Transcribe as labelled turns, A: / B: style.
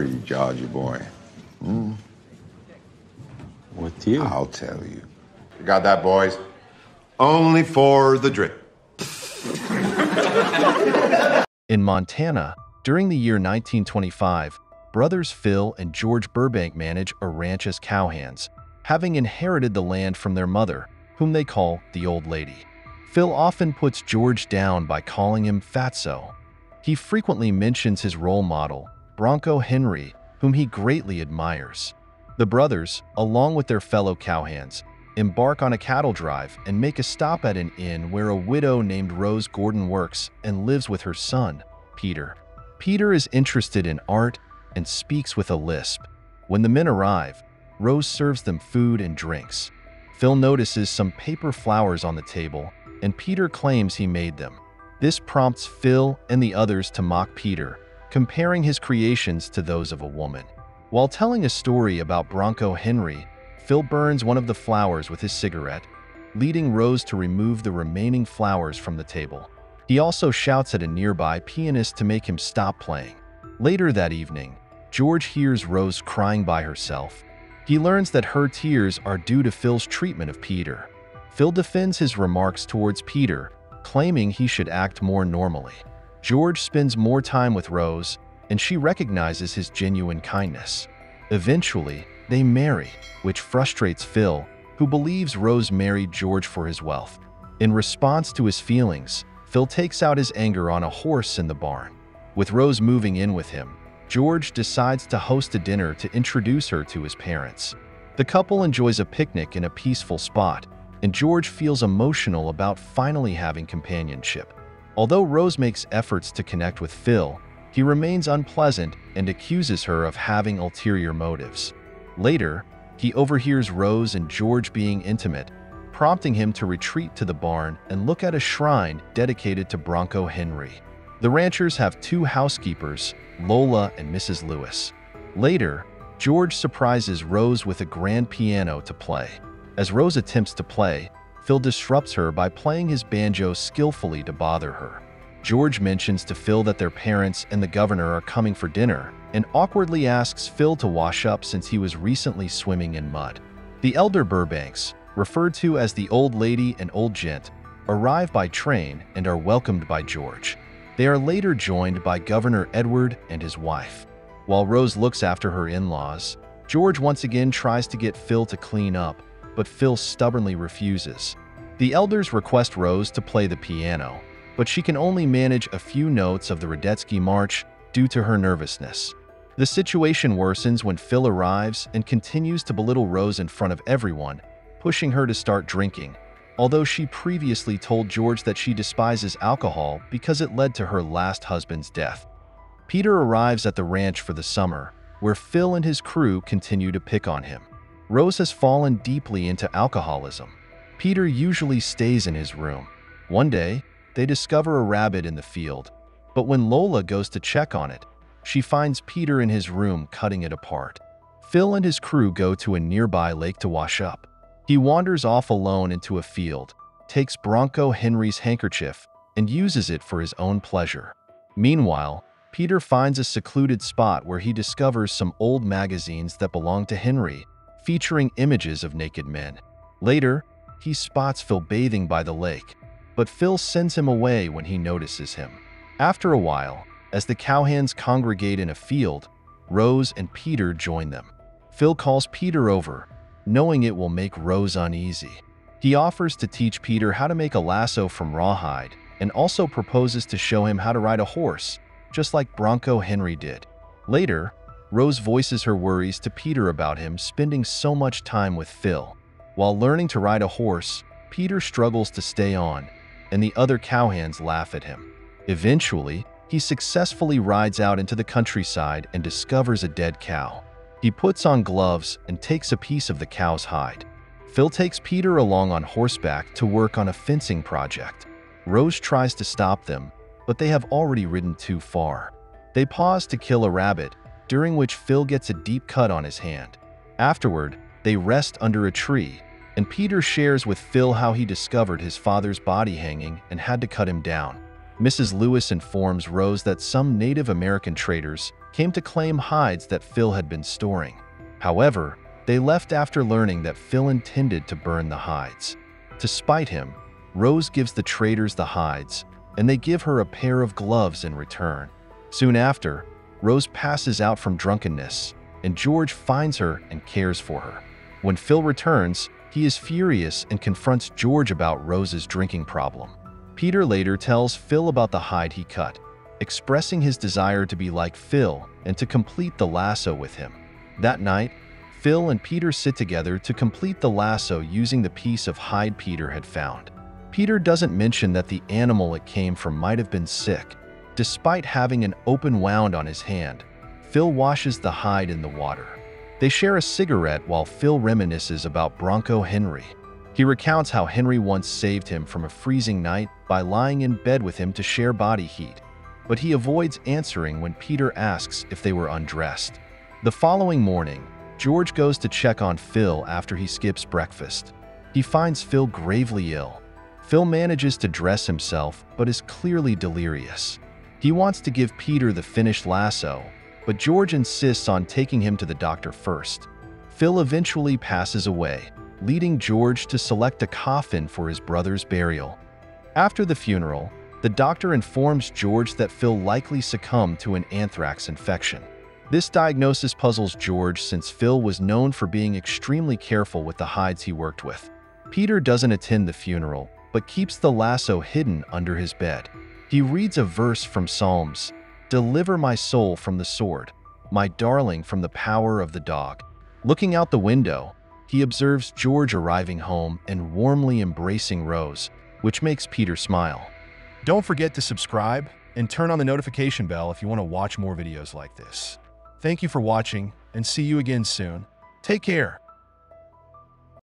A: are you, Georgia boy?
B: With you.
A: I'll tell you. You got that, boys? Only for the drip.
C: In Montana, during the year 1925, brothers Phil and George Burbank manage a ranch as cowhands, having inherited the land from their mother, whom they call the Old Lady. Phil often puts George down by calling him Fatso. He frequently mentions his role model, Bronco Henry, whom he greatly admires. The brothers, along with their fellow cowhands, embark on a cattle drive and make a stop at an inn where a widow named Rose Gordon works and lives with her son, Peter. Peter is interested in art and speaks with a lisp. When the men arrive, Rose serves them food and drinks. Phil notices some paper flowers on the table, and Peter claims he made them. This prompts Phil and the others to mock Peter, comparing his creations to those of a woman. While telling a story about Bronco Henry, Phil burns one of the flowers with his cigarette, leading Rose to remove the remaining flowers from the table. He also shouts at a nearby pianist to make him stop playing. Later that evening, George hears Rose crying by herself. He learns that her tears are due to Phil's treatment of Peter. Phil defends his remarks towards Peter, claiming he should act more normally. George spends more time with Rose, and she recognizes his genuine kindness. Eventually, they marry, which frustrates Phil, who believes Rose married George for his wealth. In response to his feelings, Phil takes out his anger on a horse in the barn. With Rose moving in with him, George decides to host a dinner to introduce her to his parents. The couple enjoys a picnic in a peaceful spot, and George feels emotional about finally having companionship. Although Rose makes efforts to connect with Phil, he remains unpleasant and accuses her of having ulterior motives. Later, he overhears Rose and George being intimate, prompting him to retreat to the barn and look at a shrine dedicated to Bronco Henry. The ranchers have two housekeepers, Lola and Mrs. Lewis. Later, George surprises Rose with a grand piano to play. As Rose attempts to play, Phil disrupts her by playing his banjo skillfully to bother her. George mentions to Phil that their parents and the governor are coming for dinner, and awkwardly asks Phil to wash up since he was recently swimming in mud. The elder Burbanks, referred to as the Old Lady and Old Gent, arrive by train and are welcomed by George. They are later joined by Governor Edward and his wife. While Rose looks after her in-laws, George once again tries to get Phil to clean up, but Phil stubbornly refuses. The elders request Rose to play the piano, but she can only manage a few notes of the Radetzky March due to her nervousness. The situation worsens when Phil arrives and continues to belittle Rose in front of everyone, pushing her to start drinking, although she previously told George that she despises alcohol because it led to her last husband's death. Peter arrives at the ranch for the summer, where Phil and his crew continue to pick on him. Rose has fallen deeply into alcoholism. Peter usually stays in his room. One day, they discover a rabbit in the field, but when Lola goes to check on it, she finds Peter in his room cutting it apart. Phil and his crew go to a nearby lake to wash up. He wanders off alone into a field, takes Bronco Henry's handkerchief, and uses it for his own pleasure. Meanwhile, Peter finds a secluded spot where he discovers some old magazines that belong to Henry, featuring images of naked men. Later, he spots Phil bathing by the lake, but Phil sends him away when he notices him. After a while, as the cowhands congregate in a field, Rose and Peter join them. Phil calls Peter over, knowing it will make Rose uneasy. He offers to teach Peter how to make a lasso from rawhide and also proposes to show him how to ride a horse, just like Bronco Henry did. Later, Rose voices her worries to Peter about him spending so much time with Phil. While learning to ride a horse, Peter struggles to stay on, and the other cowhands laugh at him. Eventually, he successfully rides out into the countryside and discovers a dead cow. He puts on gloves and takes a piece of the cow's hide. Phil takes Peter along on horseback to work on a fencing project. Rose tries to stop them, but they have already ridden too far. They pause to kill a rabbit, during which Phil gets a deep cut on his hand. Afterward, they rest under a tree, and Peter shares with Phil how he discovered his father's body hanging and had to cut him down. Mrs. Lewis informs Rose that some Native American traders came to claim hides that Phil had been storing. However, they left after learning that Phil intended to burn the hides. To spite him, Rose gives the traders the hides, and they give her a pair of gloves in return. Soon after, Rose passes out from drunkenness, and George finds her and cares for her. When Phil returns, he is furious and confronts George about Rose's drinking problem. Peter later tells Phil about the hide he cut, expressing his desire to be like Phil and to complete the lasso with him. That night, Phil and Peter sit together to complete the lasso using the piece of hide Peter had found. Peter doesn't mention that the animal it came from might have been sick. Despite having an open wound on his hand, Phil washes the hide in the water. They share a cigarette while Phil reminisces about Bronco Henry. He recounts how Henry once saved him from a freezing night by lying in bed with him to share body heat, but he avoids answering when Peter asks if they were undressed. The following morning, George goes to check on Phil after he skips breakfast. He finds Phil gravely ill. Phil manages to dress himself, but is clearly delirious. He wants to give Peter the finished lasso, but George insists on taking him to the doctor first. Phil eventually passes away, leading George to select a coffin for his brother's burial. After the funeral, the doctor informs George that Phil likely succumbed to an anthrax infection. This diagnosis puzzles George since Phil was known for being extremely careful with the hides he worked with. Peter doesn't attend the funeral, but keeps the lasso hidden under his bed. He reads a verse from Psalms, "Deliver my soul from the sword, my darling from the power of the dog." Looking out the window, he observes George arriving home and warmly embracing Rose, which makes Peter smile. Don't forget to subscribe and turn on the notification bell if you want to watch more videos like this. Thank you for watching, and see you again soon. Take care.